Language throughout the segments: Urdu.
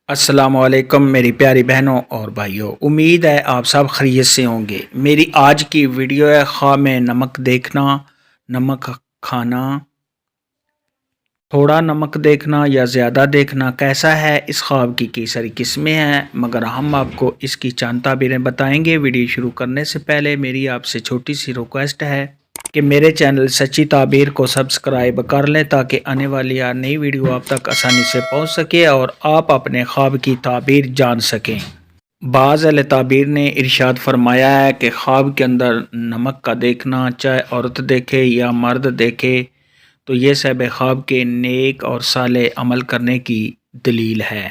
السلام علیکم میری پیاری بہنوں اور بھائیوں، امید ہے آپ سب خیریت سے ہوں گے۔ میری آج کی ویڈیو ہے خواب میں نمک دیکھنا، نمک کھانا، تھوڑا نمک دیکھنا یا زیادہ دیکھنا کیسا ہے۔ اس خواب کی کئی ساری قسمیں ہیں، مگر ہم آپ کو اس کی چند تعبیریں بتائیں گے۔ ویڈیو شروع کرنے سے پہلے میری آپ سے چھوٹی سی ریکویسٹ ہے کہ میرے چینل سچی تعبیر کو سبسکرائب کر لیں تاکہ آنے والی نئی ویڈیو آپ تک آسانی سے پہنچ سکے اور آپ اپنے خواب کی تعبیر جان سکیں۔ بعض اہل تعبیر نے ارشاد فرمایا ہے کہ خواب کے اندر نمک کا دیکھنا، چاہے عورت دیکھے یا مرد دیکھے، تو یہ صاحب خواب کے نیک اور صالح عمل کرنے کی دلیل ہے۔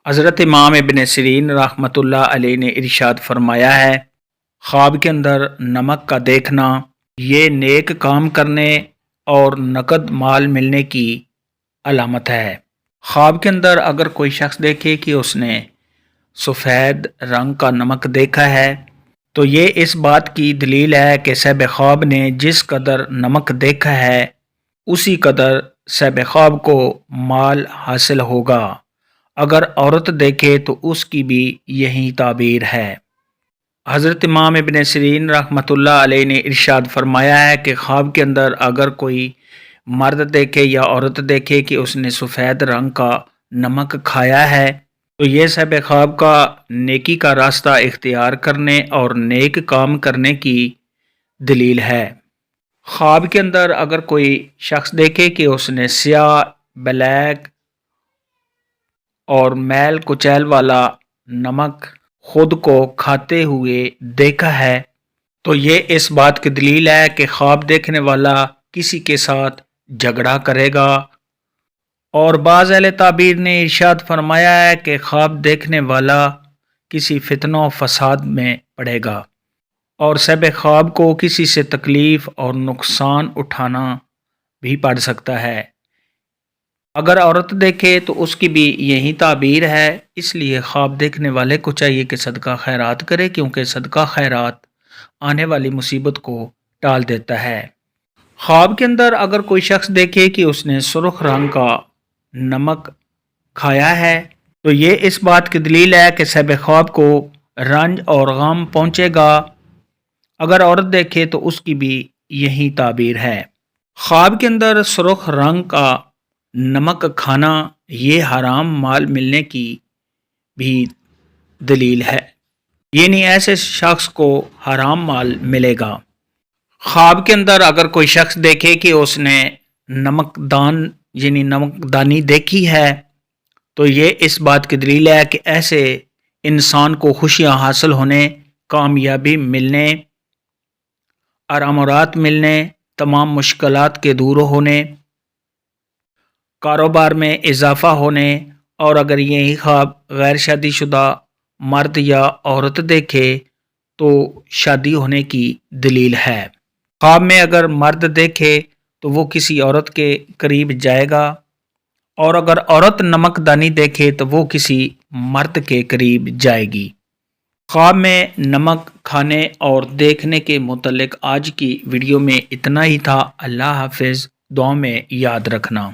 حضرت امام ابن سیرین رحمۃ اللہ علیہ نے ارشاد فرمایا ہے، خواب کے اندر نمک کا دیکھنا یہ نیک کام کرنے اور نقد مال ملنے کی علامت ہے۔ خواب کے اندر اگر کوئی شخص دیکھے کہ اس نے سفید رنگ کا نمک دیکھا ہے تو یہ اس بات کی دلیل ہے کہ صاحب خواب نے جس قدر نمک دیکھا ہے اسی قدر صاحب خواب کو مال حاصل ہوگا۔ اگر عورت دیکھے تو اس کی بھی یہی تعبیر ہے۔ حضرت امام ابن سیرین رحمۃ اللہ علیہ نے ارشاد فرمایا ہے کہ خواب کے اندر اگر کوئی مرد دیکھے یا عورت دیکھے کہ اس نے سفید رنگ کا نمک کھایا ہے تو یہ صاحب خواب کا نیکی کا راستہ اختیار کرنے اور نیک کام کرنے کی دلیل ہے۔ خواب کے اندر اگر کوئی شخص دیکھے کہ اس نے سیاہ، بلیک اور میل کچیل والا نمک خود کو کھاتے ہوئے دیکھا ہے تو یہ اس بات کی دلیل ہے کہ خواب دیکھنے والا کسی کے ساتھ جھگڑا کرے گا۔ اور بعض اہل تعبیر نے ارشاد فرمایا ہے کہ خواب دیکھنے والا کسی فتنہ و فساد میں پڑے گا اور صاحب خواب کو کسی سے تکلیف اور نقصان اٹھانا بھی پڑ سکتا ہے۔ اگر عورت دیکھے تو اس کی بھی یہی تعبیر ہے، اس لیے خواب دیکھنے والے کو چاہیے کہ صدقہ خیرات کرے، کیونکہ صدقہ خیرات آنے والی مصیبت کو ٹال دیتا ہے۔ خواب کے اندر اگر کوئی شخص دیکھے کہ اس نے سرخ رنگ کا نمک کھایا ہے تو یہ اس بات کی دلیل ہے کہ صاحب خواب کو رنج اور غم پہنچے گا۔ اگر عورت دیکھے تو اس کی بھی یہی تعبیر ہے۔ خواب کے اندر سرخ رنگ کا نمک کھانا یہ حرام مال ملنے کی بھی دلیل ہے، یعنی ایسے شخص کو حرام مال ملے گا۔ خواب کے اندر اگر کوئی شخص دیکھے کہ اس نے نمک دان یعنی نمک دانی دیکھی ہے تو یہ اس بات کی دلیل ہے کہ ایسے انسان کو خوشیاں حاصل ہونے، کامیابی ملنے، آرام و راحت ملنے، تمام مشکلات کے دور ہونے، کاروبار میں اضافہ ہونے، اور اگر یہی خواب غیر شادی شدہ مرد یا عورت دیکھے تو شادی ہونے کی دلیل ہے۔ خواب میں اگر مرد دیکھے تو وہ کسی عورت کے قریب جائے گا، اور اگر عورت نمک دانی دیکھے تو وہ کسی مرد کے قریب جائے گی۔ خواب میں نمک کھانے اور دیکھنے کے متعلق آج کی ویڈیو میں اتنا ہی تھا۔ اللہ حافظ، دعا میں یاد رکھنا۔